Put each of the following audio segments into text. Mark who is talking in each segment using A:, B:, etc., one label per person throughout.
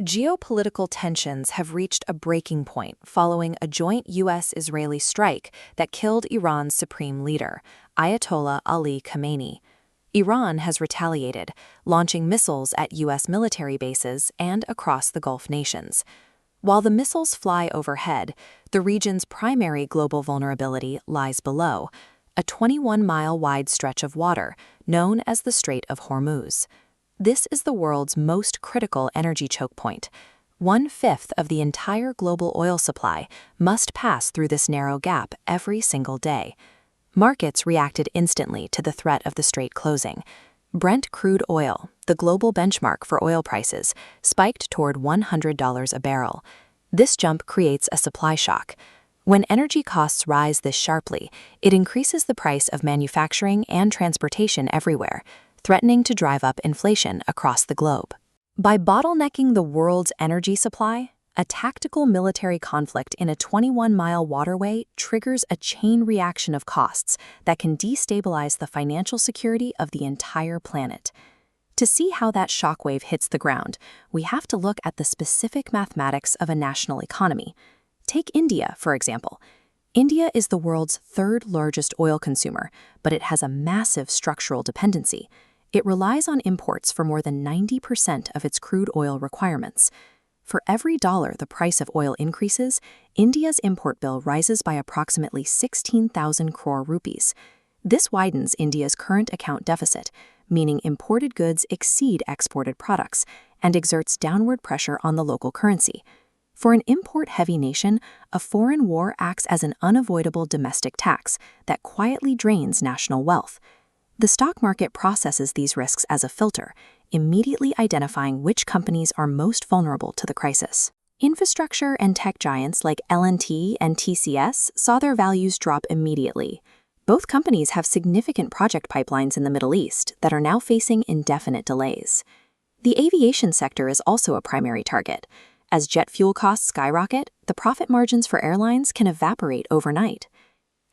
A: Geopolitical tensions have reached a breaking point following a joint U.S.-Israeli strike that killed Iran's supreme leader, Ayatollah Ali Khamenei. Iran has retaliated, launching missiles at U.S. military bases and across the Gulf nations. While the missiles fly overhead, the region's primary global vulnerability lies below, a 21-mile-wide stretch of water known as the Strait of Hormuz. This is the world's most critical energy choke point. 1/5 of the entire global oil supply must pass through this narrow gap every single day. Markets reacted instantly to the threat of the strait closing. Brent crude oil, the global benchmark for oil prices, spiked toward $100 a barrel. This jump creates a supply shock. When energy costs rise this sharply, it increases the price of manufacturing and transportation everywhere, threatening to drive up inflation across the globe. By bottlenecking the world's energy supply, a tactical military conflict in a 21-mile waterway triggers a chain reaction of costs that can destabilize the financial security of the entire planet. To see how that shockwave hits the ground, we have to look at the specific mathematics of a national economy. Take India, for example. India is the world's third largest oil consumer, but it has a massive structural dependency. It relies on imports for more than 90% of its crude oil requirements. For every dollar the price of oil increases, India's import bill rises by approximately 16,000 crore rupees. This widens India's current account deficit, meaning imported goods exceed exported products, and exerts downward pressure on the local currency. For an import-heavy nation, a foreign war acts as an unavoidable domestic tax that quietly drains national wealth. The stock market processes these risks as a filter, immediately identifying which companies are most vulnerable to the crisis. Infrastructure and tech giants like L&T and TCS saw their values drop immediately. Both companies have significant project pipelines in the Middle East that are now facing indefinite delays. The aviation sector is also a primary target. As jet fuel costs skyrocket, the profit margins for airlines can evaporate overnight.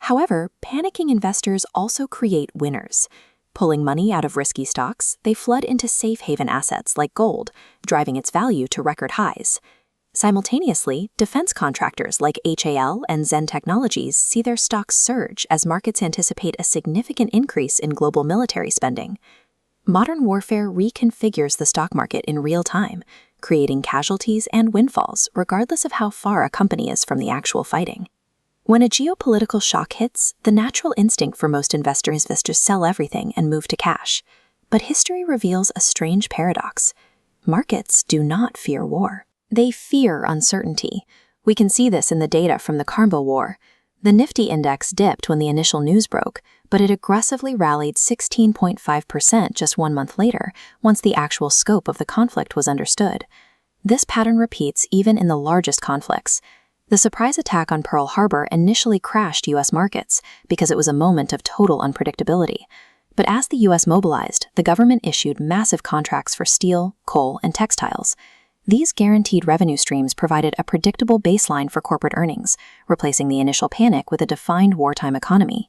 A: However, panicking investors also create winners. Pulling money out of risky stocks, they flood into safe haven assets like gold, driving its value to record highs. Simultaneously, defense contractors like HAL and Zen Technologies see their stocks surge as markets anticipate a significant increase in global military spending. Modern warfare reconfigures the stock market in real time, creating casualties and windfalls regardless of how far a company is from the actual fighting. When a geopolitical shock hits, the natural instinct for most investors is to sell everything and move to cash. But history reveals a strange paradox. Markets do not fear war. They fear uncertainty. We can see this in the data from the Karmbo War. The Nifty index dipped when the initial news broke, but it aggressively rallied 16.5% just 1 month later, once the actual scope of the conflict was understood. This pattern repeats even in the largest conflicts. The surprise attack on Pearl Harbor initially crashed U.S. markets because it was a moment of total unpredictability. But as the U.S. mobilized, the government issued massive contracts for steel, coal, and textiles. These guaranteed revenue streams provided a predictable baseline for corporate earnings, replacing the initial panic with a defined wartime economy.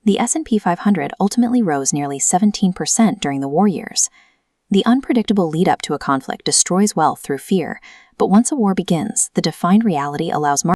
A: The S&P 500 ultimately rose nearly 17% during the war years. The unpredictable lead-up to a conflict destroys wealth through fear, but once a war begins, the defined reality allows markets